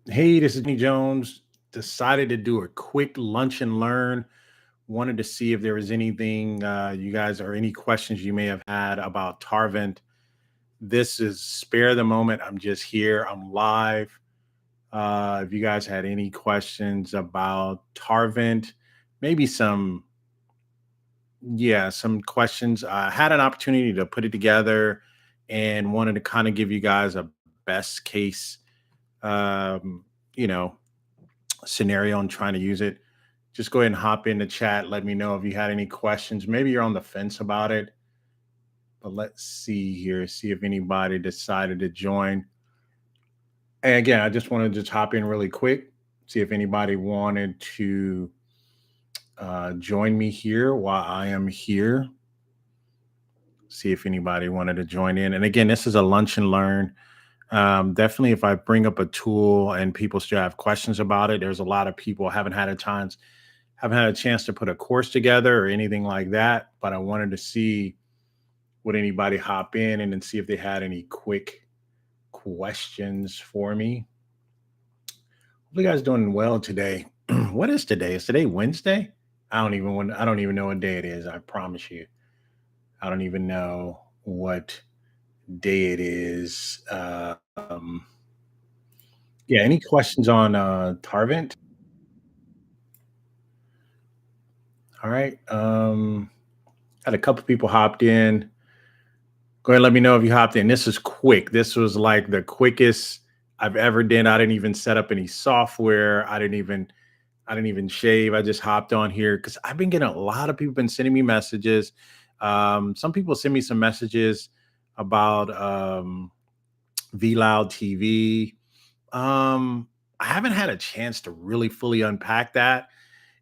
Hey, this is Tony Jones. Decided to do a quick lunch and learn. Wanted to see if there was anything you guys or any questions you may have had about Tarvent. This is spare the moment. I'm just here. I'm live. If you guys had any questions about Tarvent, maybe some questions. I had an opportunity to put it together and wanted to kind of give you guys a best case, um, you know, scenario and trying to use it. Just go ahead and hop in the chat. Let me know if you had any questions. Maybe you're on the fence about it, but let's see here. See if anybody decided to join. And again, I just wanted to just hop in really quick. See if anybody wanted to join me here while I am here. See if anybody wanted to join in. And again, this is a lunch and learn. Definitely, if I bring up a tool and people still have questions about it, there's a lot of people haven't had a chance to put a course together or anything like that, but I wanted to see would anybody hop in and then see if they had any quick questions for me. Hope you guys doing well today. What is today? Is today Wednesday? I don't even know what day it is. I promise you. I don't even know what day it is. Yeah, any questions on Tarvent? All right. Had a couple people hopped in. Go ahead and let me know if you hopped in. This is quick. This was like the quickest I've ever done. I didn't even set up any software. I didn't even shave. I just hopped on here because I've been getting a lot of people been sending me messages. Some people send me some messages about Viloud TV. I haven't had a chance to really fully unpack that.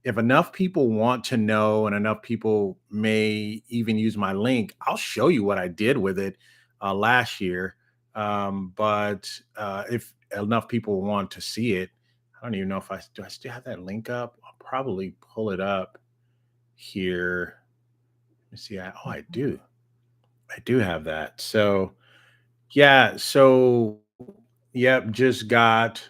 If enough people want to know and enough people may even use my link, I'll show you what I did with it last year. But if enough people want to see it, I don't even know if I still have that link up. I'll probably pull it up here. Let me see. I do. I do have that. So yeah. So yep. Just got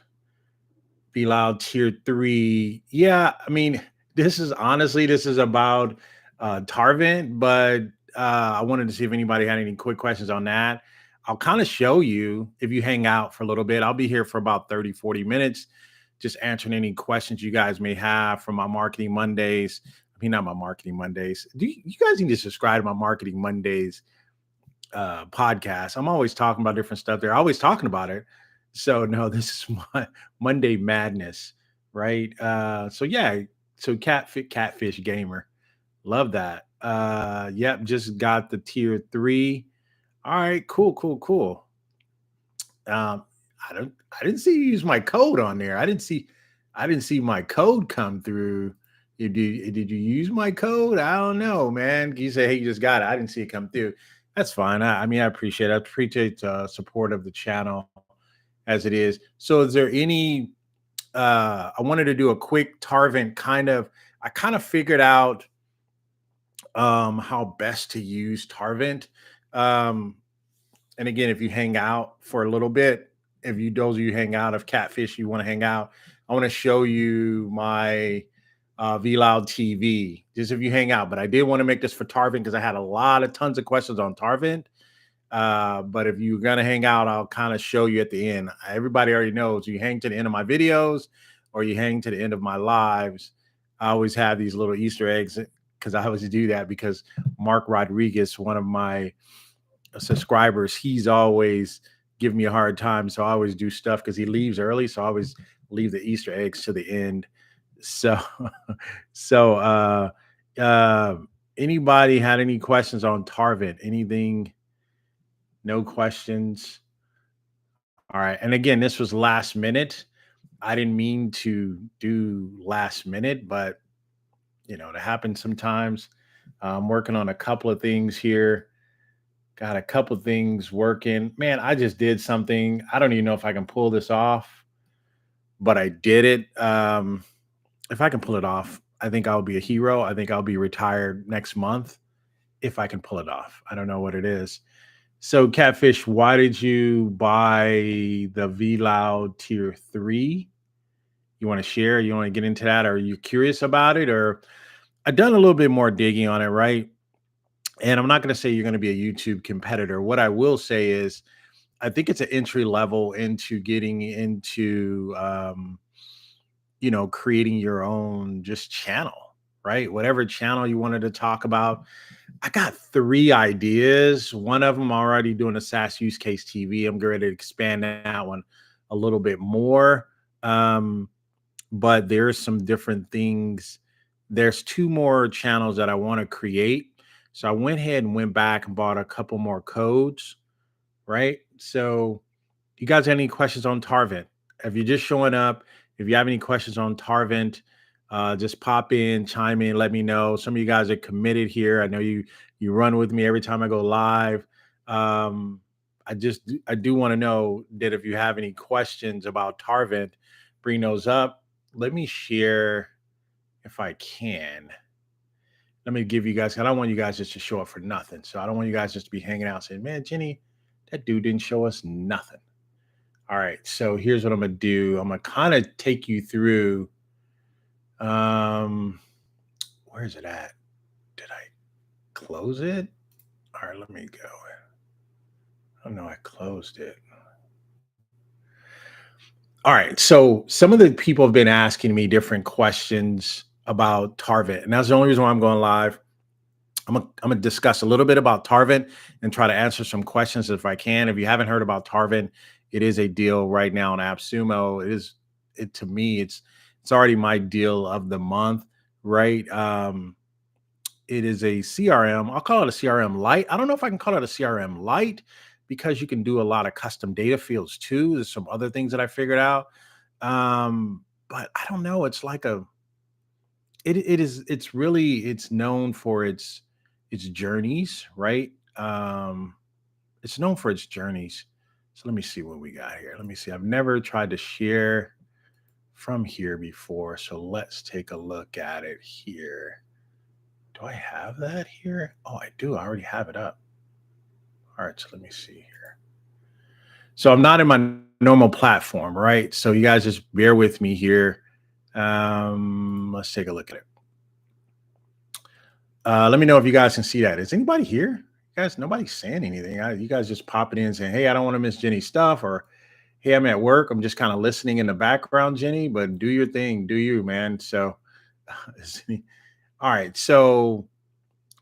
Be Loud Tier 3. Yeah, I mean, this is about Tarvent, but I wanted to see if anybody had any quick questions on that. I'll kind of show you if you hang out for a little bit. I'll be here for about 30, 40 minutes, just answering any questions you guys may have from my Marketing Mondays. I mean, not my Marketing Mondays. You guys need to subscribe to my Marketing Mondays podcast. I'm always talking about different stuff. They're always talking about it. So no, this is my Monday madness, right? So yeah, so catfish gamer, love that. Yep, just got the tier 3. All right, cool, cool, cool. Um, I didn't see you use my code on there. I didn't see my code come through. Did you use my code? I don't know, man. You say, hey, you just got it. I didn't see it come through. That's fine. I mean, I appreciate support of the channel as it is. So is there any I wanted to do a quick Tarvent I kind of figured out how best to use Tarvent. Um and again, if you hang out for a little bit, if you those of you hang out of Catfish, you want to hang out, I want to show you my Viloud TV. Just if you hang out, but I did want to make this for Tarvent because I had a lot of tons of questions on Tarvent. But if you're gonna hang out, I'll kind of show you at the end. Everybody already knows you hang to the end of my videos or you hang to the end of my lives. I always have these little Easter eggs because I always do that because Mark Rodriguez, one of my subscribers, he's always giving me a hard time. So I always do stuff because he leaves early. So I always leave the Easter eggs to the end. So so uh anybody had any questions on Tarvent? Anything? No questions. All right. And again, this was last minute. I didn't mean to do last minute, but it happens sometimes. I'm working on a couple of things here. Got a couple of things working. Man, I just did something. I don't even know if I can pull this off, but I did it. If I can pull it off, I think I'll be a hero. I think I'll be retired next month if I can pull it off. I don't know what it is. So, Catfish, why did you buy the Viloud Tier 3? You want to share? You want to get into that? Are you curious about it? Or I've done a little bit more digging on it, right? And I'm not going to say you're going to be a YouTube competitor. What I will say is, I think it's an entry level into getting into, creating your own just channel, right? Whatever channel you wanted to talk about. I got 3 ideas. One of them already doing a SaaS use case TV. I'm going to expand that one a little bit more. Um, but there's some different things. There's 2 more channels that I want to create. So I went ahead and went back and bought a couple more codes, right? So you guys have any questions on Tarvent? If you're just showing up, if you have any questions on Tarvent, just pop in, chime in, let me know. Some of you guys are committed here. I know you run with me every time I go live. Um, I do want to know that if you have any questions about Tarvent, bring those up. Let me share if I can. Let me give you guys. I don't want you guys just to show up for nothing. So I don't want you guys just to be hanging out saying, "Man, Jenny, that dude didn't show us nothing." All right, so here's what I'm gonna do. I'm gonna kind of take you through. Um, where is it at? Did I close it? All right, let me go. Oh no, I closed it. All right, so some of the people have been asking me different questions about Tarvent, and that's the only reason why I'm going live. I'm gonna discuss a little bit about Tarvent and try to answer some questions if I can. If you haven't heard about Tarvent, it is a deal right now on Appsumo. It to me, it's already my deal of the month, right? It is a CRM. I'll call it a CRM light. I don't know if I can call it a CRM light because you can do a lot of custom data fields too. There's some other things that I figured out. But I don't know. It's like it's really it's known for its journeys, right? It's known for its journeys. So let me see what we got here. Let me see. I've never tried to share from here before. So let's take a look at it here. Do I have that here? Oh, I do. I already have it up. All right, so let me see here. So I'm not in my normal platform, right? So you guys just bear with me here. Let's take a look at it. Let me know if you guys can see that. Is anybody here? You guys, nobody's saying anything. You guys just popping in saying, "Hey, I don't want to miss Jenny's stuff," or "Hey, I'm at work. I'm just kind of listening in the background, Jenny." But do your thing, do you, man? So, all right. So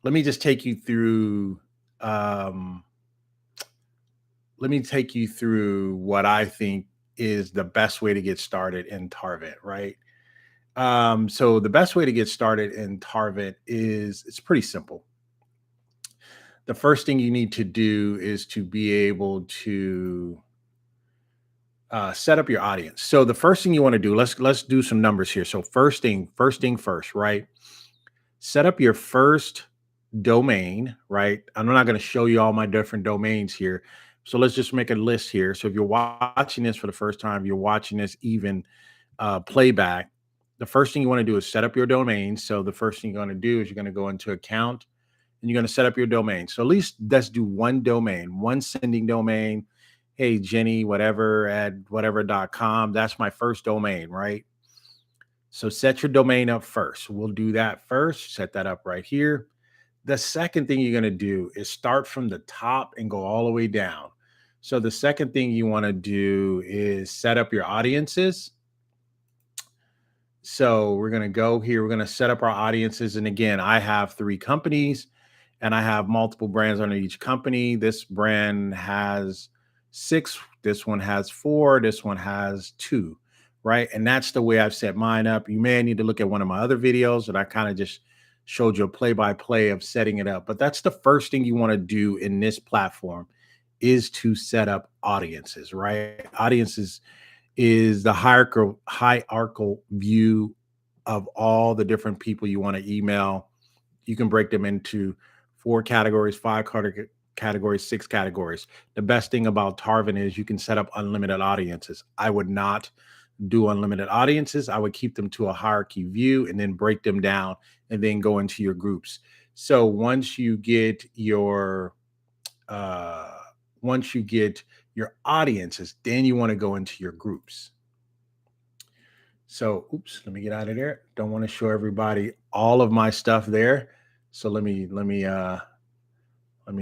let me just take you through. Um, let me take you through what I think is the best way to get started in Tarvent, right? So the best way to get started in Tarvent is it's pretty simple. The first thing you need to do is to be able to set up your audience. So the first thing you want to do, let's do some numbers here. So first thing first, right? Set up your first domain, right? I'm not going to show you all my different domains here. So let's just make a list here. So if you're watching this for the first time, you're watching this even playback, the first thing you want to do is set up your domain. So the first thing you're going to do is you're going to go into account and you're going to set up your domain. So at least let's do one domain, one sending domain. Hey, Jenny, whatever at whatever.com. That's my first domain, right? So set your domain up first. We'll do that first. Set that up right here. The second thing you're going to do is start from the top and go all the way down. So the second thing you want to do is set up your audiences. So we're going to go here. We're going to set up our audiences. And again, I have 3 companies and I have multiple brands under each company. This brand has 6. This one has 4. This one has 2, right? And that's the way I've set mine up. You may need to look at one of my other videos that I kind of just showed you a play-by-play of setting it up. But that's the first thing you want to do in this platform is to set up audiences, right? Audiences is the hierarchical view of all the different people you want to email. You can break them into 4 categories, 5 categories, 6 categories. The best thing about Tarvent is you can set up unlimited audiences. I would not do unlimited audiences. I would keep them to a hierarchy view and then break them down and then go into your groups. So once you get your once you get your audiences, then you want to go into your groups. So, oops, let me get out of there. Don't want to show everybody all of my stuff there. So let me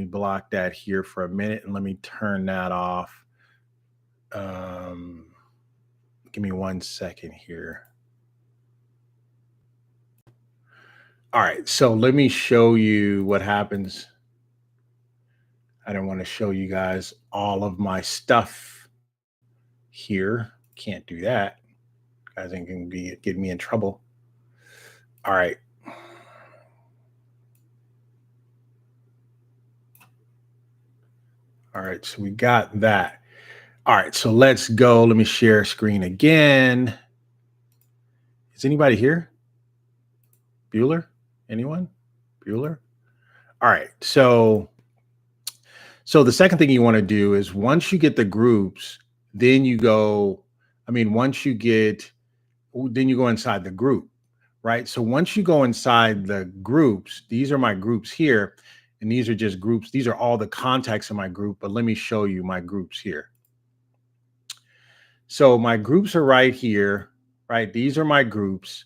block that here for a minute and let me turn that off. Um, Give me 1 second here. All right, so let me show you what happens. I don't want to show you guys all of my stuff here. Can't do that. Guys, it can get me in trouble. All right. All right, so we got that. All right, so let's go. Let me share screen again. Is anybody here? Bueller? Anyone? Bueller? All right, so the second thing you want to do is once you get the groups, then you go, then you go inside the group, right? So once you go inside the groups, these are my groups here, and these are just groups. These are all the contacts in my group, but let me show you my groups here. So my groups are right here, right? These are my groups.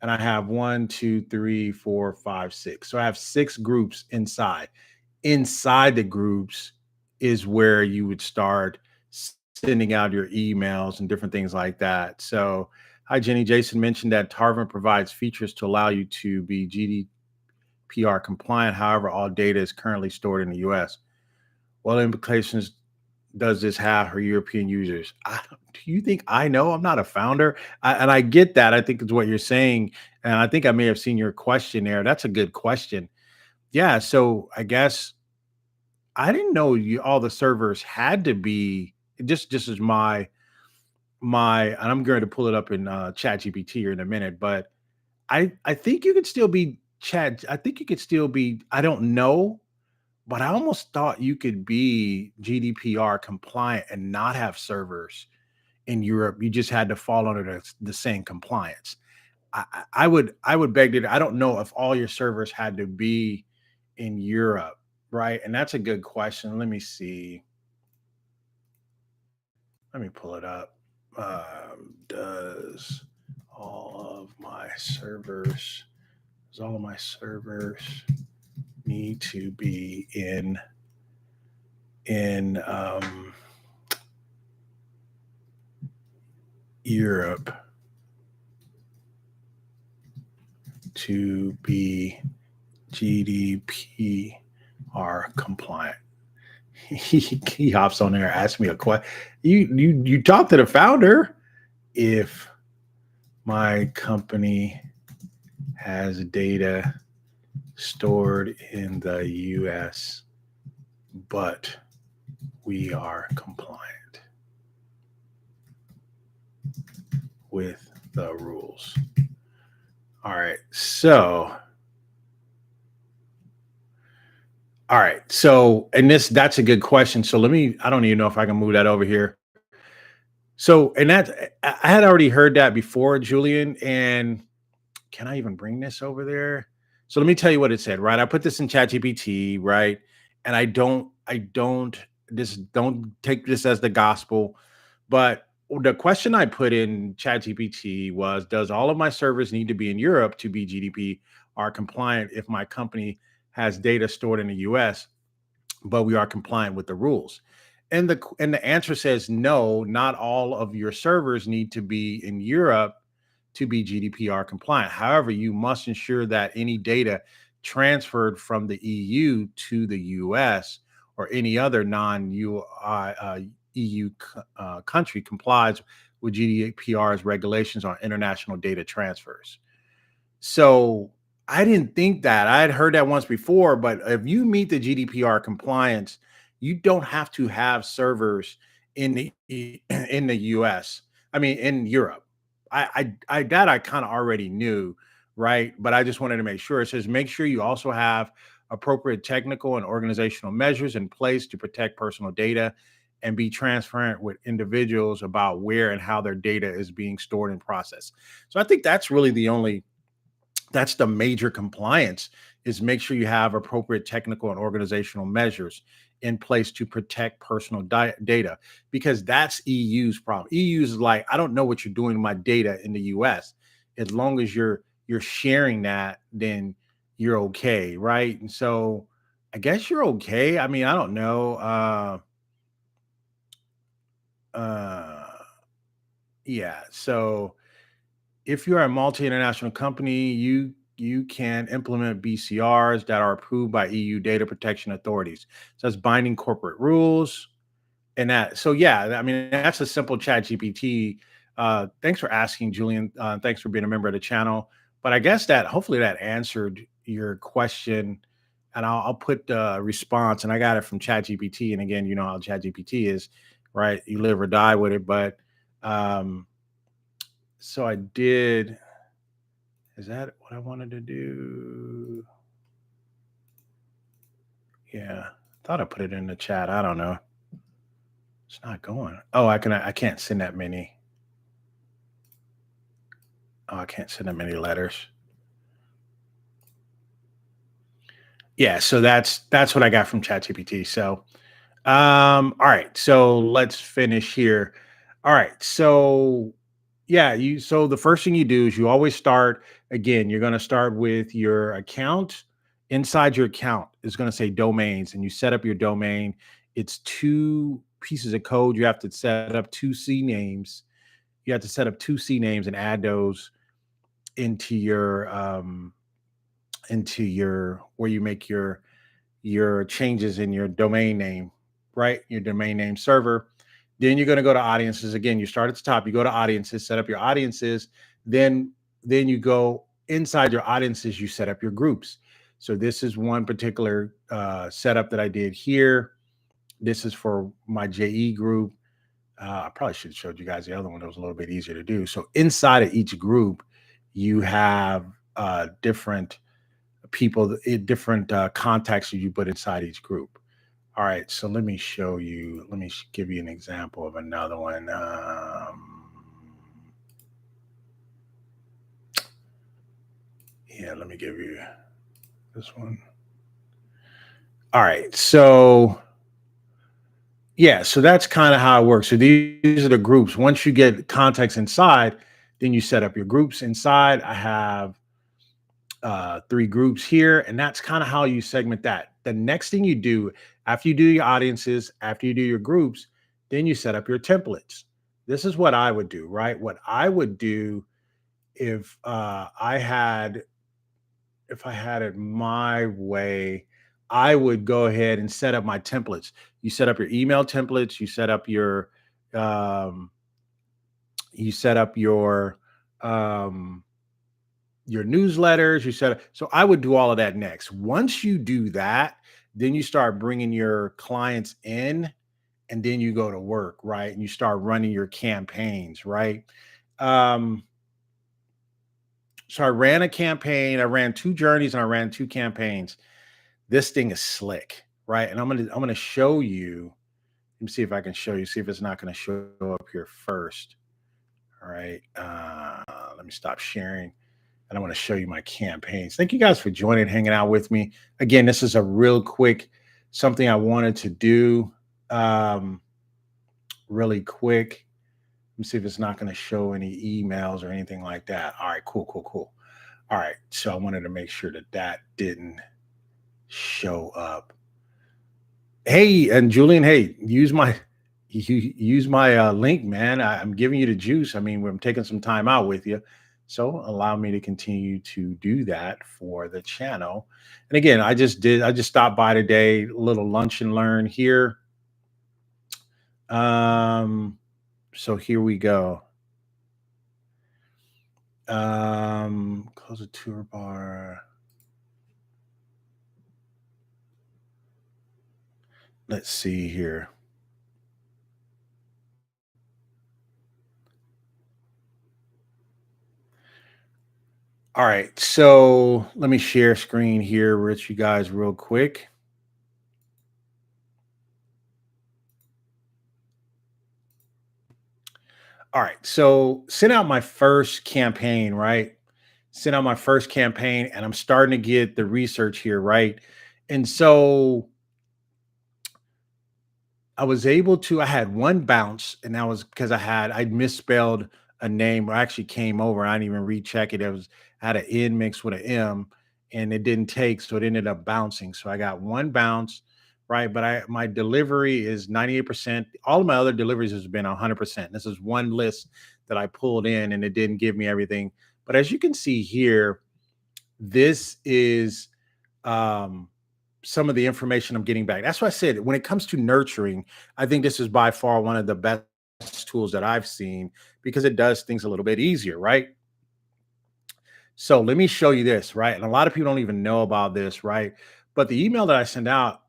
And I have 1, 2, 3, 4, 5, 6. So I have 6 groups inside. Inside the groups is where you would start sending out your emails and different things like that. So, hi, Jenny. Jason mentioned that Tarvent provides features to allow you to be GDPR compliant. However, all data is currently stored in the US. What implications does this have for European users? Do you think I know? I'm not a founder. And I get that. I think it's what you're saying. And I think I may have seen your question there. That's a good question. Yeah. So I guess I didn't know all the servers had to be just as and I'm going to pull it up in chat GPT here in a minute, but I think you could still be I think you could still be, I don't know, but I almost thought you could be GDPR compliant and not have servers in Europe. You just had to fall under the same compliance. I would beg to. I don't know if all your servers had to be in Europe, right? And that's a good question. Let me see. Let me pull it up. Does all of my servers need to be in Europe to be GDPR compliant? He hops on there, asks me a question. You talk to the founder. If my company has data stored in the US, but we are compliant with the rules. All right. So, and that's a good question. So I don't even know if I can move that over here. So, and that, I had already heard that before, Julian, and can I even bring this over there? So let me tell you what it said, right? I put this in ChatGPT, right? And don't take this as the gospel, but the question I put in ChatGPT was, does all of my servers need to be in Europe to be GDPR compliant if my company has data stored in the US, but we are compliant with the rules? And the answer says no, not all of your servers need to be in Europe to be GDPR compliant. However, you must ensure that any data transferred from the EU to the US or any other non-EU country complies with GDPR's regulations on international data transfers. So I didn't think that. I had heard that once before, but if you meet the GDPR compliance, you don't have to have servers in the US. In Europe. I kind of already knew, right? But I just wanted to make sure. It says make sure you also have appropriate technical and organizational measures in place to protect personal data and be transparent with individuals about where and how their data is being stored and processed. So I think that's really that's the major compliance, is make sure you have appropriate technical and organizational measures in place to protect personal data, because that's EU's problem. EU's is like, I don't know what you're doing with my data in the US. As long as you're sharing that, then you're okay, right? And so I guess you're okay. I mean, I don't know. Uh yeah. So if you're a multi-international company, you can implement BCRs that are approved by EU data protection authorities. So that's binding corporate rules and that. So yeah, I mean that's a simple chat GPT. Thanks for asking, Julian. Thanks for being a member of the channel. But I guess that hopefully that answered your question. And I'll put the response, and I got it from ChatGPT. And again, you know how ChatGPT is, right? You live or die with it. But so I did. Is that what I wanted to do? Yeah. Thought I put it in the chat. I don't know. It's not going. Oh, I can't send that many. Oh, I can't send that many letters. Yeah, so that's what I got from ChatGPT. So all right. So let's finish here. All right. So yeah, so the first thing you do is you always start again, you're going to start with your account. Inside your account is going to say domains, and you set up your domain. It's two pieces of code. You have to set up two C names. You have to set up two C names and add those into your where you make your changes in your domain name, right? Your domain name server. Then you're going to go to audiences. Again, you start at the top, you go to audiences, set up your audiences. Then you go inside your audiences, you set up your groups. So this is one particular setup that I did here. This is for my JE group. I probably should have showed you guys the other one that was a little bit easier to do. So inside of each group, you have different people, different contacts that you put inside each group. All right, so let me show you. Let me give you an example of another one. Yeah, let me give you this one. All right, so yeah, so that's kind of how it works. So these are the groups. Once you get contacts inside, then you set up your groups inside. I have three groups here, and that's kind of how you segment that. The next thing you do after you do your audiences, after you do your groups, then you set up your templates. This is what I would do, right? What I would do if I had it my way, I would go ahead and set up my templates. You set up your email templates, um, you set up your newsletters, you set up. So I would do all of that next. Once you do that, then you start bringing your clients in, and then you go to work, right? And you start running your campaigns, right? Um, so I ran a campaign, I ran two journeys, and I ran two campaigns. This thing is slick, right? And I'm gonna show you. Let me see if I can show you, see if it's not gonna show up here first. All right. Let me stop sharing. And I want to show you my campaigns. Thank you guys for joining, hanging out with me. Again, this is a real quick something I wanted to do really quick. Let me see if it's not going to show any emails or anything like that. All right, cool, cool, cool. All right, so I wanted to make sure that that didn't show up. Hey, and Julian, hey, use my link, man. I'm giving you the juice. I mean, I'm taking some time out with you. So allow me to continue to do that for the channel. And again, I just stopped by today, a little lunch and learn here. So here we go. Close the toolbar. Let's see here. All right, so let me share screen here with you guys real quick. All right, so sent out my first campaign, right? Sent out my first campaign, and I'm starting to get the research here, right? And so I was able to, I had one bounce, and that was because I'd misspelled a name, or I actually came over. I didn't even recheck it. It was, I had an N mixed with an M, and it didn't take, so it ended up bouncing. So I got one bounce, right? But my delivery is 98%. All of my other deliveries has been 100%. This is one list that I pulled in, and it didn't give me everything. But as you can see here, this is um some of the information I'm getting back. That's why I said when it comes to nurturing, I think this is by far one of the best tools that I've seen, because it does things a little bit easier, right? So let me show you this, right? And a lot of people don't even know about this, right? But the email that I send out,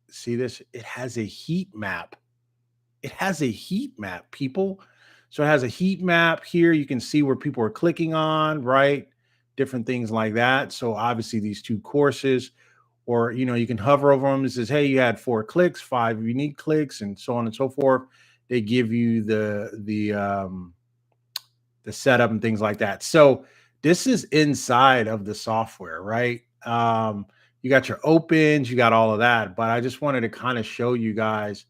see this? It has a heat map. It has a heat map, people. So it has a heat map here. You can see where people are clicking on, right? Different things like that. So obviously these two courses, or you can hover over them. It says, hey, you had 4 clicks, 5 unique clicks, and so on and so forth. They give you the setup and things like that. So this is inside of the software, right? You got your opens, you got all of that, but I just wanted to kind of show you guys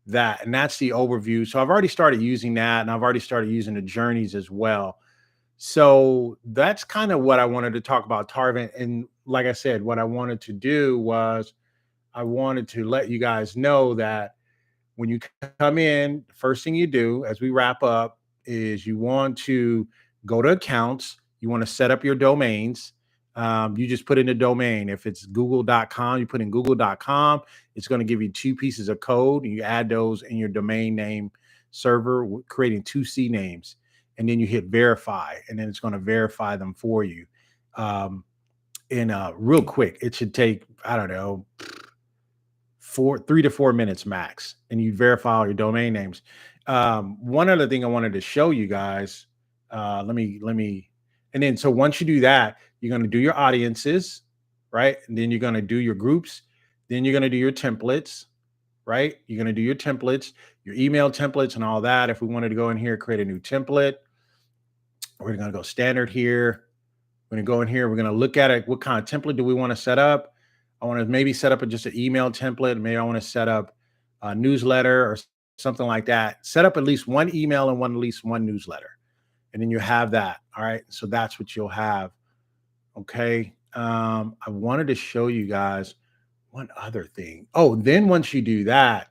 that, and that's the overview. So I've already started using that, and I've already started using the journeys as well. So that's kind of what I wanted to talk about Tarvent. And like I said, what I wanted to do was I wanted to let you guys know that when you come in, the first thing you do as we wrap up is you want to go to accounts. You want to set up your domains. You just put in a domain. If it's google.com, you put in google.com. It's going to give you 2 pieces of code. And you add those in your domain name server, creating 2 C names. And then you hit verify, and then it's going to verify them for you. In real quick, it should take, I don't know, 3 to 4 minutes max, and you verify all your domain names. One other thing I wanted to show you guys, let me, and then so once you do that, you're going to do your audiences, right? And then you're going to do your groups, then you're going to do your templates, right? You're going to do your templates, your email templates, and all that. If we wanted to go in here, create a new template, we're going to go standard here. We're going to go in here. We're going to look at it. What kind of template do we want to set up? I want to maybe set up just an email template. Maybe I want to set up a newsletter or something like that. Set up at least one email and at least one newsletter. And then you have that. All right. So that's what you'll have. Okay. I wanted to show you guys one other thing. Oh, then once you do that,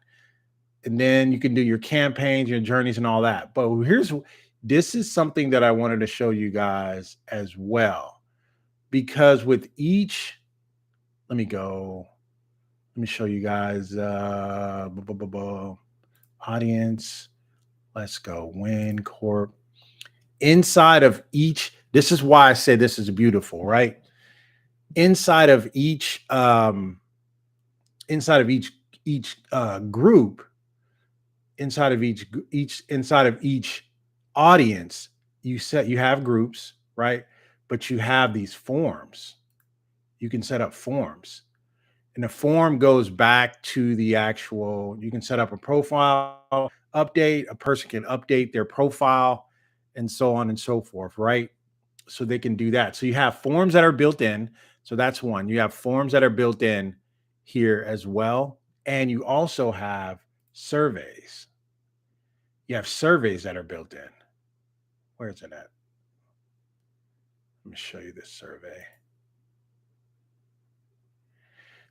and then you can do your campaigns, your journeys, and all that. But this is something that I wanted to show you guys as well, because with each, let me go, let me show you guys audience. Let's go win corp. Inside of each, this is why I say this is beautiful, right? Inside of each group, inside of each audience, you have groups, right? But you have these forms. You can set up forms, and the form goes back to the actual, you can set up a profile update. A person can update their profile and so on and so forth, right? So they can do that. So you have forms that are built in. So that's one. You have forms that are built in here as well. And you also have surveys. You have surveys that are built in. Where is it at? Let me show you this survey.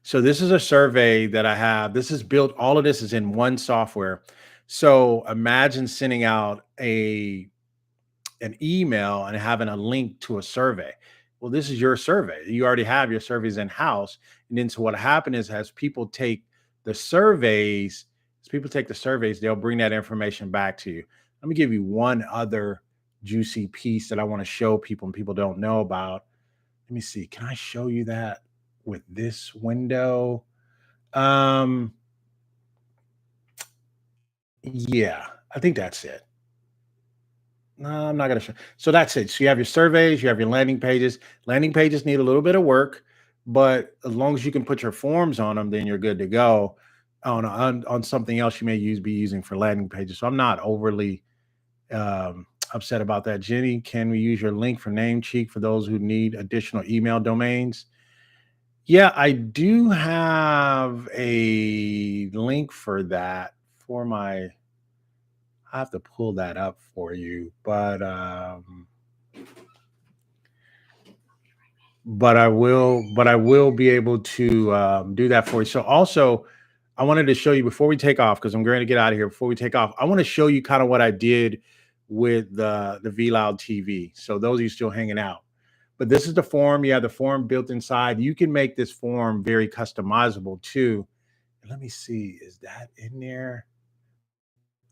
So this is a survey that I have. This is built, all of this is in one software. So imagine sending out an email and having a link to a survey. Well, this is your survey. You already have your surveys in house. And then so what happened is, as people take the surveys, they'll bring that information back to you. Let me give you one other juicy piece that I want to show people and people don't know about. Let me see. Can I show you that with this window? Yeah, I think that's it. No, I'm not going to show. So that's it. So you have your surveys, you have your landing pages. Landing pages need a little bit of work, but as long as you can put your forms on them, then you're good to go. On something else you may be using for landing pages. So I'm not overly upset about that. Jenny, can we use your link for Namecheap for those who need additional email domains? Yeah, I do have a link for that for my. I have to pull that up for you, but I will be able to do that for you. So also, I wanted to show you before we take off because I'm going to get out of here. Before we take off, I want to show you kind of what I did with the Viloud TV. So those of you still hanging out, but this is the form. You have the form built inside. You can make this form very customizable too. Let me see, is that in there?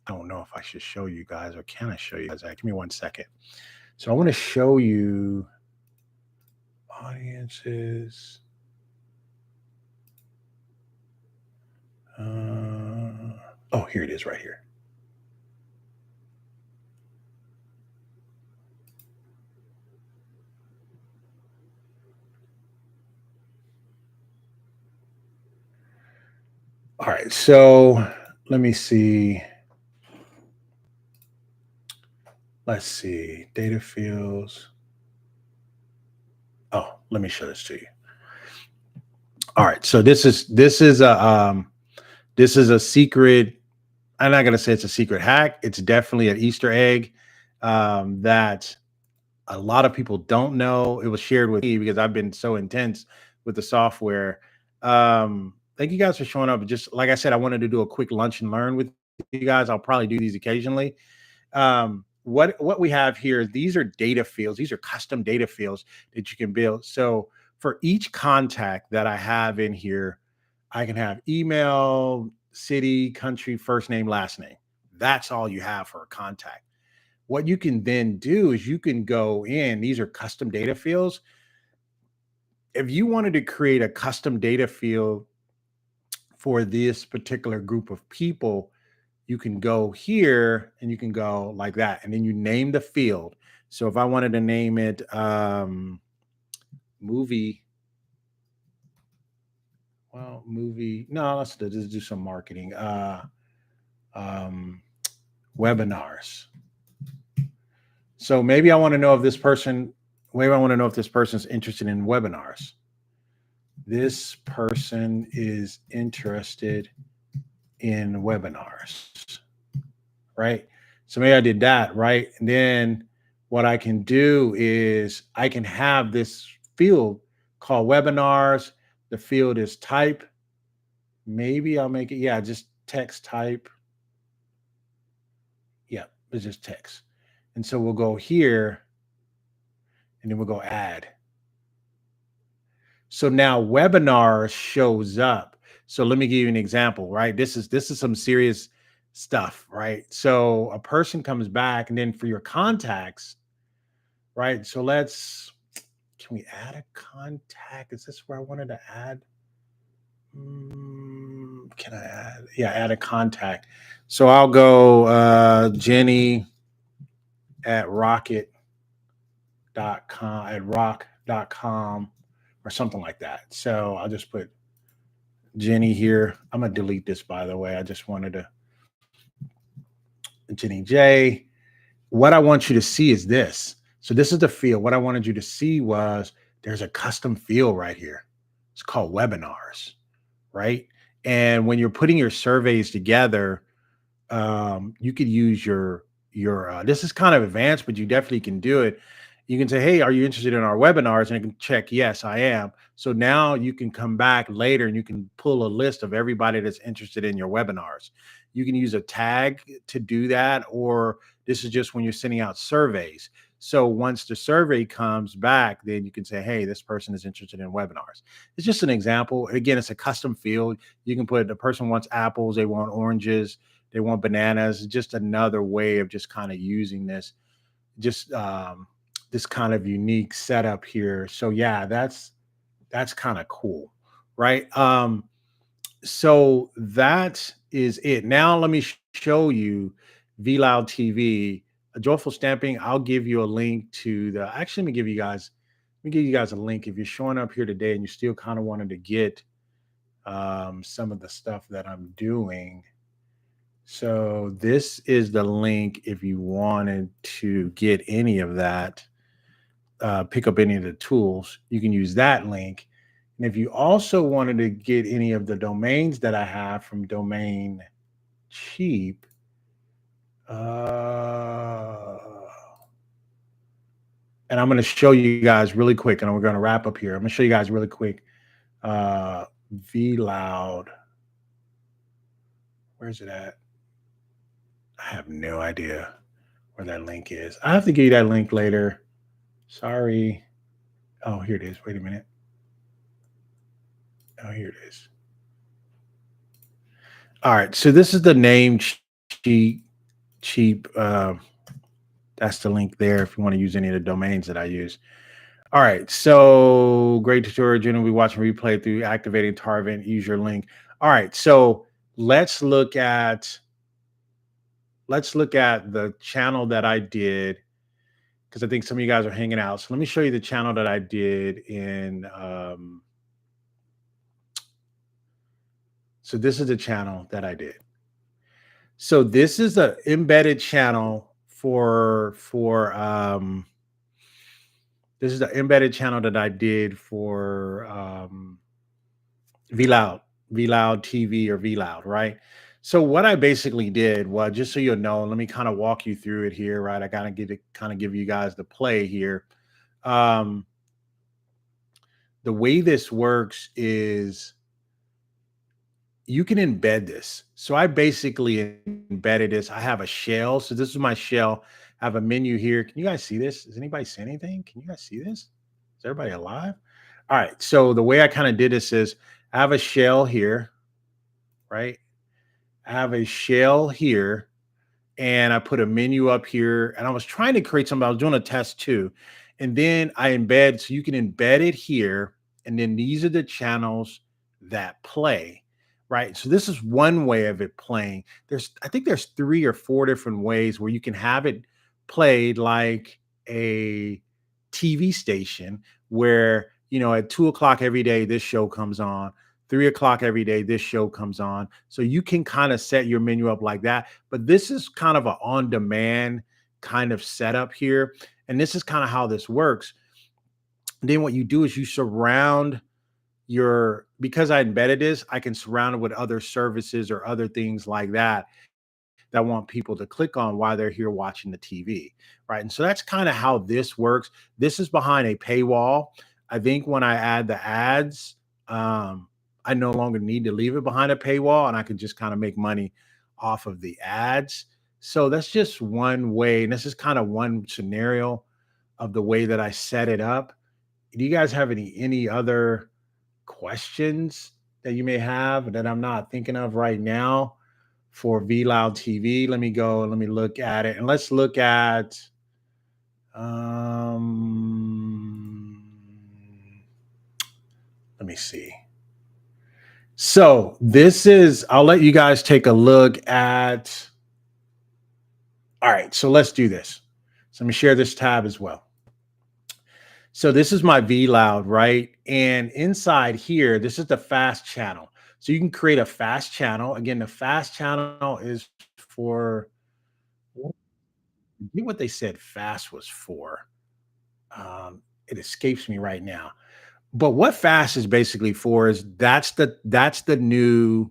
I don't know if I should show you guys or can I show you guys that? Give me 1 second. So I want to show you audiences. Oh, here it is right here. All right. So let me see. Let's see. Data fields. Oh, let me show this to you. All right. So this is a secret. I'm not gonna say it's a secret hack. It's definitely an Easter egg that a lot of people don't know. It was shared with me because I've been so intense with the software. Thank you guys for showing up. Just like I said, I wanted to do a quick lunch and learn with you guys. I'll probably do these occasionally. What we have here, these are data fields. These are custom data fields that you can build. So for each contact that I have in here, I can have email, city, country, first name, last name. That's all you have for a contact. What you can then do is you can go in, these are custom data fields. If you wanted to create a custom data field for this particular group of people, you can go here and you can go like that. And then you name the field. So if I wanted to name it movie, no, let's just do some marketing. Um, Webinars. So maybe I want to know if this person, maybe I want to know if this person's interested in webinars. This person is interested in webinars, right? So maybe I did that, right? And then what I can do is I can have this field called webinars. The field is type. Maybe I'll make it, yeah, just text type. Yeah, it's just text. And so we'll go here and then we'll go add. So now webinars shows up. So let me give you an example, right? This is some serious stuff, right? So a person comes back and then for your contacts, right? So can we add a contact? Is this where I wanted to add? Can I add? Yeah, add a contact. So I'll go Jenny at rock.com or something like that. So I'll just put Jenny here. I'm gonna delete this, by the way. I just wanted to Jenny J. What I want you to see is this. So this is the field. What I wanted you to see was there's a custom field right here. It's called webinars, right? And when you're putting your surveys together, you could use your. This is kind of advanced, but you definitely can do it. You can say, "Hey, are you interested in our webinars?" And it can check, "Yes, I am." So now you can come back later and you can pull a list of everybody that's interested in your webinars. You can use a tag to do that, or this is just when you're sending out surveys. So once the survey comes back, then you can say, "Hey, this person is interested in webinars." It's just an example. Again, it's a custom field. You can put the person wants apples, they want oranges, they want bananas. Just another way of just kind of using just this kind of unique setup here. So yeah, that's kind of cool, right? So that is it. Now let me show you Viloud TV, a joyful stamping. I'll give you a link to the. Actually, let me give you guys a link if you're showing up here today and you still kind of wanted to get some of the stuff that I'm doing. So this is the link if you wanted to get any of that, pick up any of the tools, you can use that link. And if you also wanted to get any of the domains that I have from Domain Cheap, and I'm going to show you guys really quick, and we're going to wrap up here. I'm going to show you guys really quick. Viloud. Where's it at? I have no idea where that link is. I have to give you that link later. Sorry. Oh, here it is. Wait a minute. Oh, here it is. All right. So this is the name cheap. That's the link there if you want to use any of the domains that I use. All right. So great tutorial. You're going to be watching replay through activating Tarvent. Use your link. All right. So let's look at the channel that I did, because I think some of you guys are hanging out. So let me show you the channel that I did in. So this is the channel that I did. So this is an embedded channel this is the embedded channel that I did for Viloud TV or Viloud, right? So what I basically did was, just so you'll know, let me kind of walk you through it here, right? I gotta give you guys the play here. The way this works is you can embed this. So I basically embedded this. I have a shell. So this is my shell. I have a menu here. Can you guys see this? Does anybody see anything? Can you guys see this? Is everybody alive? All right. So the way I kind of did this is I have a shell here, right? I have a shell here, and I put a menu up here, and I was trying to create something. I was doing a test too. And then I embed, so you can embed it here. And then these are the channels that play. Right. So this is one way of it playing. I think there's 3 or 4 different ways where you can have it played like a TV station where, at 2:00 every day, this show comes on, 3:00 every day, this show comes on. So you can kind of set your menu up like that. But this is kind of an on-demand kind of setup here. And this is kind of how this works. And then what you do is you surround because I embedded this, I can surround it with other services or other things like that I want people to click on while they're here watching the TV, right? And so that's kind of how this works. This is behind a paywall. I think when I add the ads, I no longer need to leave it behind a paywall, and I can just kind of make money off of the ads. So that's just one way, and this is kind of one scenario of the way that I set it up. Do you guys have any other questions that you may have that I'm not thinking of right now for Viloud TV? Let me look at it, and let's look at let me see. So I'll let you guys take a look at. All right, so let's do this. So let me share this tab as well. So this is my Viloud, right? And inside here, this is the fast channel. So you can create a fast channel. Again, the fast channel is for, I think what they said fast was for. It escapes me right now. But what fast is basically for is that's the new,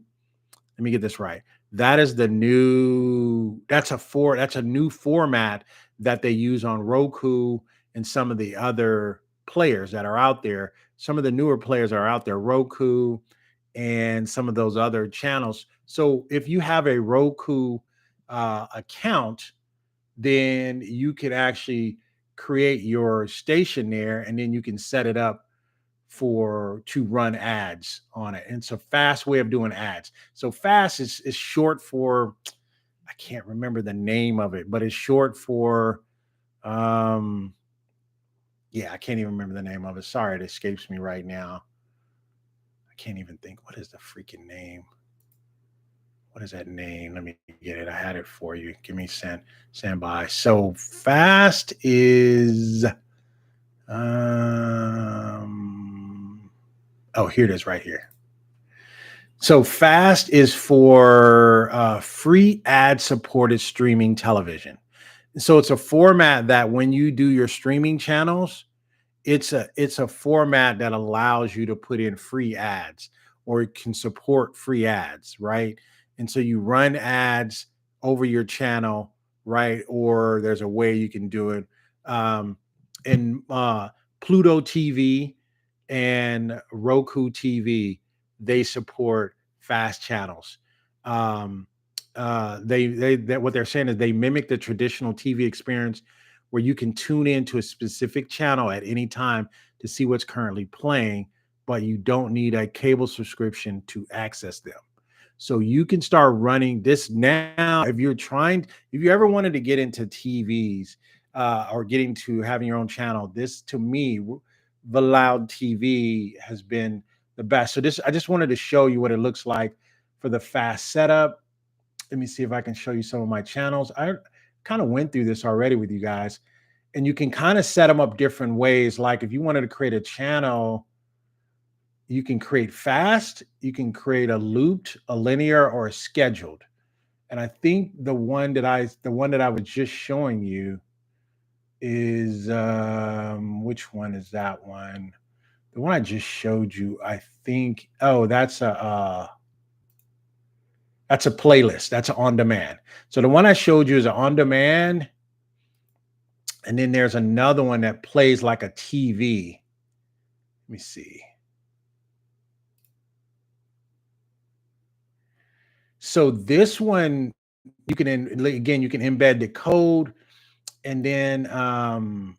let me get this right. That's a new format that they use on Roku and some of the other players that are out there. Some of the newer players are out there, Roku and some of those other channels. So if you have a Roku account, then you can actually create your station there, and then you can set it up to run ads on it. And it's a fast way of doing ads. So fast is short for, I can't remember the name of it, but it's short for yeah, I can't even remember the name of it. Sorry, it escapes me right now. I can't even think. What is the freaking name? What is that name? Let me get it. I had it for you. Give me stand by. So fast is oh, here it is right here. So fast is for free ad supported streaming television. So it's a format that when you do your streaming channels, it's a format that allows you to put in free ads, or it can support free ads, right? And so you run ads over your channel, right? Or there's a way you can do it. And Pluto TV and Roku TV, they support fast channels. Um, what they're saying is they mimic the traditional TV experience, where you can tune into a specific channel at any time to see what's currently playing, but you don't need a cable subscription to access them. So you can start running this now. If you ever wanted to get into TVs, or getting to having your own channel, this to me, Viloud TV has been the best. So I just wanted to show you what it looks like for the fast setup. Let me see if I can show you some of my channels. I kind of went through this already with you guys, and you can kind of set them up different ways. Like if you wanted to create a channel, you can create fast, you can create a looped, a linear, or a scheduled. And I think the one that I was just showing you is which one is that one? The one I just showed you, I think, oh, that's a playlist. That's on demand. So the one I showed you is an on demand, and then there's another one that plays like a TV. Let me see. So this one, again, you can embed the code, and then and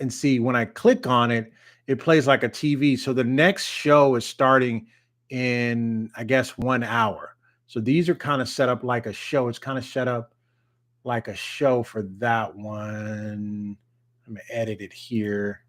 see, when I click on it, it plays like a TV. So the next show is starting in, I guess, 1 hour. So these are kind of set up like a show. It's kind of set up like a show for that one. I'm gonna edit it here.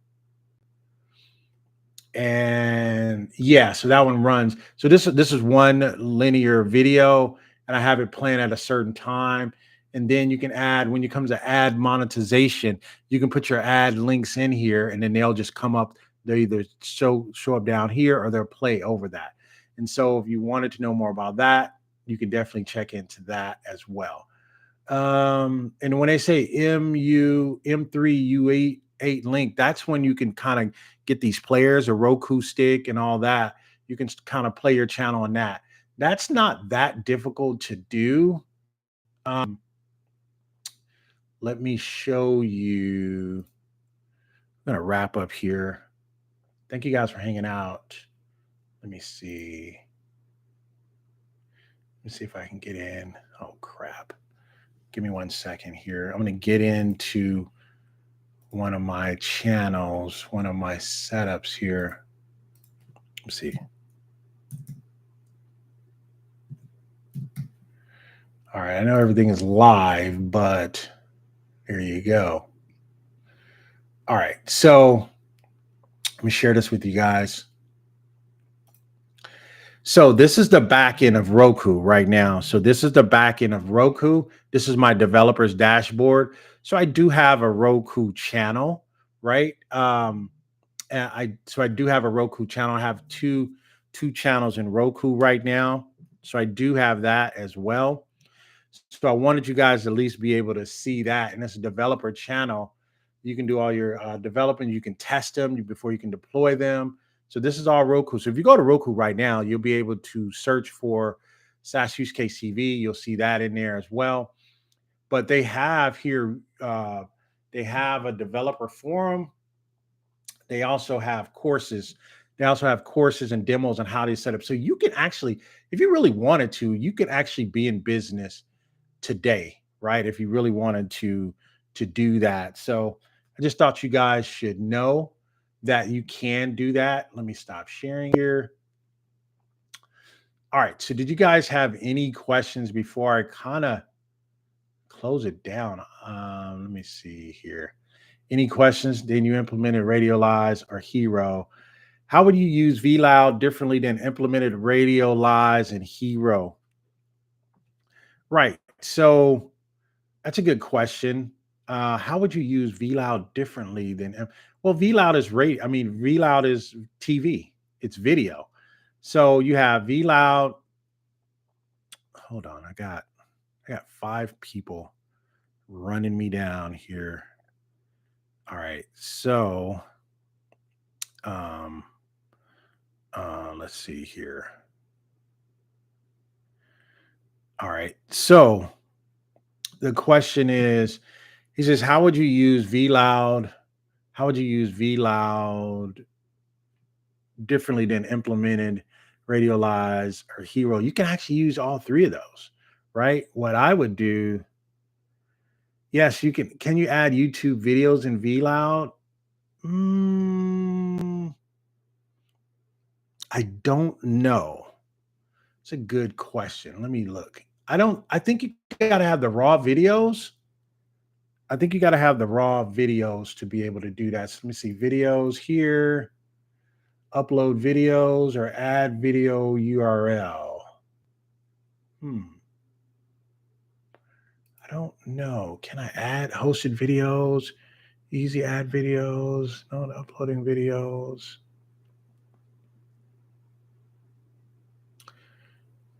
And yeah, so that one runs. So this is one linear video, and I have it playing at a certain time. And then you can add, when it comes to ad monetization, you can put your ad links in here, and then they'll just come up. They either show up down here, or they'll play over that. And so if you wanted to know more about that, you can definitely check into that as well. And when they say M3U8 link, that's when you can kind of get these players, a Roku stick and all that. You can kind of play your channel on that. That's not that difficult to do. Um, Let me show you. I'm gonna wrap up here. Thank you guys for hanging out. Let me see. Let me see if I can get in. Oh crap. Give me 1 second here. I'm gonna get into one of my channels, one of my setups here. Let's see. All right, I know everything is live, but there you go. All right, so let me share this with you guys. So this is the back end of Roku right now. So this is the back end of Roku. This is my developer's dashboard. So I do have a Roku channel, right? And I do have a Roku channel. I have two channels in Roku right now. So I do have that as well. So I wanted you guys to at least be able to see that. And it's a developer channel. You can do all your developing. You can test them before you can deploy them. So this is all Roku. So if you go to Roku right now, you'll be able to search for SaaS Use Case TV. You'll see that in there as well. But they have here, they have a developer forum. They also have courses. They also have courses and demos on how to set up. So you can actually, if you really wanted to, you could actually be in business today, right? If you really wanted to do that. So I just thought you guys should know that you can do that. Let me stop sharing here. All right. So did you guys have any questions before I kind of close it down? Let me see here. Any questions? Then you implemented Radiolize or Hero. How would you use Viloud differently than implemented Radiolize and Hero? Right. So that's a good question. How would you use Viloud differently than? Well, Viloud is radio. I mean, Viloud is TV. It's video. So you have Viloud. Hold on, I got 5 people running me down here. All right, so Um, let's see here. All right. So the question is, he says, how would you use VLoud? How would you use VLoud differently than implemented, radialize, or hero? You can actually use all three of those, right? What I would do, yes, you can. Can you add YouTube videos in VLoud? Mm, I don't know. It's a good question. Let me look. I think you got to have the raw videos. I think you got to have the raw videos to be able to do that. So let me see videos here, upload videos or add video URL. I don't know. Can I add hosted videos? Easy add videos, not uploading videos.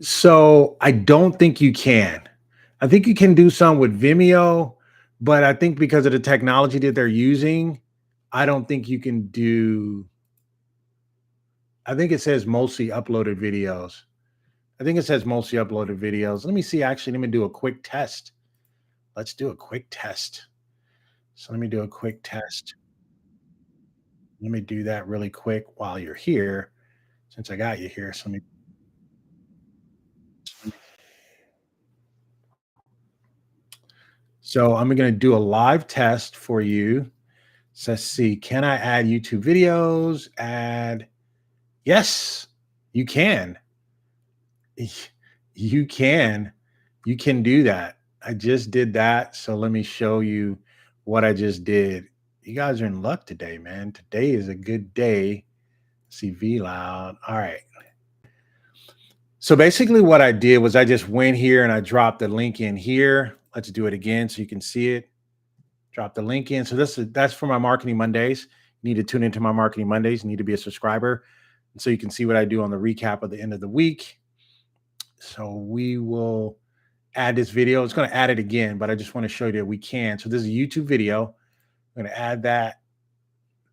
So I don't think you can. I think you can do some with Vimeo, but I think because of the technology that they're using, I don't think you can do. I think it says mostly uploaded videos. I think it says mostly uploaded videos. Let me see. Actually, let me do a quick test. Let's do a quick test. So let me do a quick test. Let me do that really quick while you're here, since I got you here. So I'm going to do a live test for you. So let's see. Can I add YouTube videos? Add. Yes, you can. You can. You can do that. I just did that. So let me show you what I just did. You guys are in luck today, man. Today is a good day. See VLoud. All right. So basically what I did was I just went here and I dropped the link in here. Let's do it again so you can see it. Drop the link in. So that's for my Marketing Mondays. You need to tune into my Marketing Mondays. You need to be a subscriber. And so you can see what I do on the recap of the end of the week. So we will add this video. It's going to add it again, but I just want to show you that we can. So this is a YouTube video. I'm going to add that.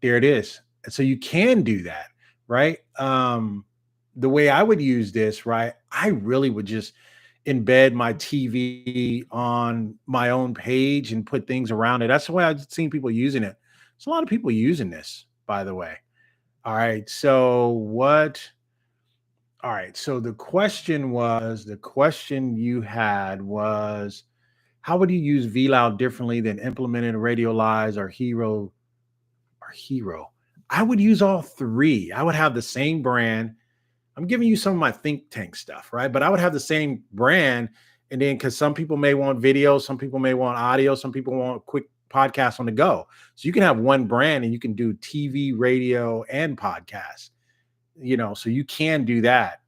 There it is. And so you can do that, right? The way I would use this, right? I really would just embed my TV on my own page and put things around it. That's the way I've seen people using it. There's a lot of people using this, by the way. All right. So what? All right. So the question you had was, how would you use VLoud differently than implemented Radiolize or Hero? I would use all three. I would have the same brand. I'm giving you some of my think tank stuff, right? But I would have the same brand. And then because some people may want video, some people may want audio, some people want quick podcasts on the go. So you can have one brand and you can do TV, radio, and podcast, so you can do that.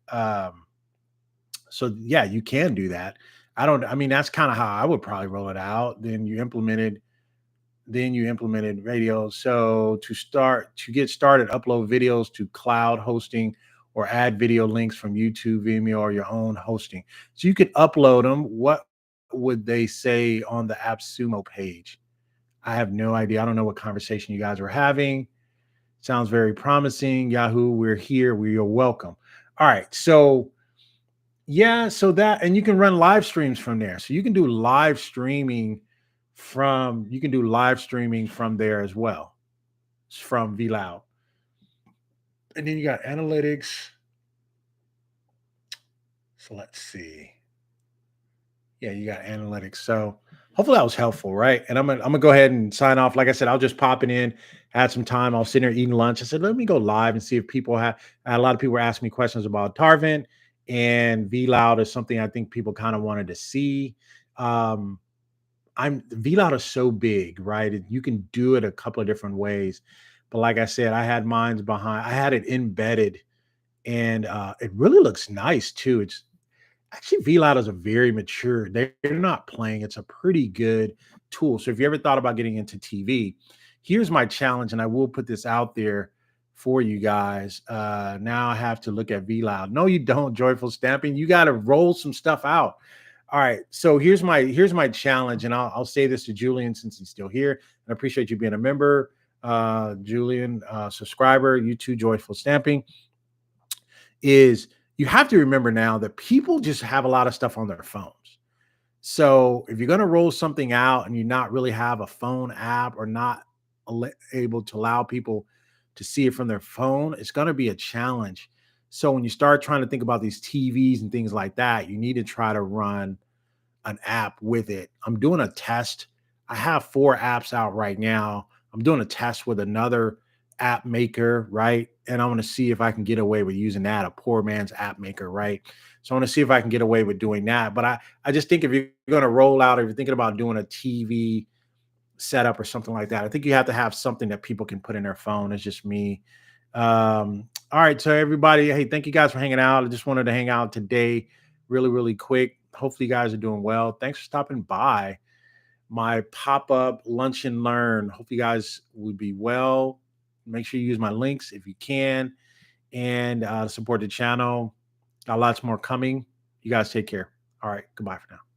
So yeah, you can do that. I mean, that's kind of how I would probably roll it out. Then you implemented radio. So to get started, upload videos to cloud hosting or add video links from YouTube, Vimeo, or your own hosting. So you could upload them. What would they say on the Appsumo page? I have no idea. I don't know what conversation you guys were having. Sounds very promising. Yahoo, we're here. We are welcome. All right. So yeah, and you can run live streams from there. So you can do live streaming from there as well. It's from VLoud. And then you got analytics. So let's see. Yeah, you got analytics. So hopefully that was helpful, right? And I'm gonna go ahead and sign off. Like I said, I'll just pop it in, add some time. I'll sit there eating lunch. I said, let me go live and see if people have. A lot of people were asking me questions about Tarvent, and VLoud is something I think people kind of wanted to see. VLoud is so big, right? You can do it a couple of different ways. But like I said, I had it embedded, and it really looks nice too. It's actually VLoud is a very mature. They're not playing. It's a pretty good tool. So if you ever thought about getting into TV, here's my challenge, and I will put this out there for you guys. Now I have to look at VLoud. No, you don't. Joyful stamping. You got to roll some stuff out. All right. So here's my challenge, and I'll say this to Julian since he's still here. And I appreciate you being a member. Julian, subscriber, you too, Joyful Stamping, is you have to remember now that people just have a lot of stuff on their phones. So if you're going to roll something out and you not really have a phone app or not able to allow people to see it from their phone, it's going to be a challenge. So when you start trying to think about these TVs and things like that, you need to try to run an app with it. I'm doing a test. I have 4 apps out right now. I'm doing a test with another app maker, right? And I want to see if I can get away with using that, a poor man's app maker, right? So I want to see if I can get away with doing that. But I just think if you're going to roll out, if you're thinking about doing a TV setup or something like that, I think you have to have something that people can put in their phone. It's just me. All right. So everybody, hey, thank you guys for hanging out. I just wanted to hang out today really, really quick. Hopefully you guys are doing well. Thanks for stopping by my pop-up lunch and learn. Hope you guys would be well. Make sure you use my links if you can, and support the channel. Got lots more coming. You guys take care. All right. Goodbye for now.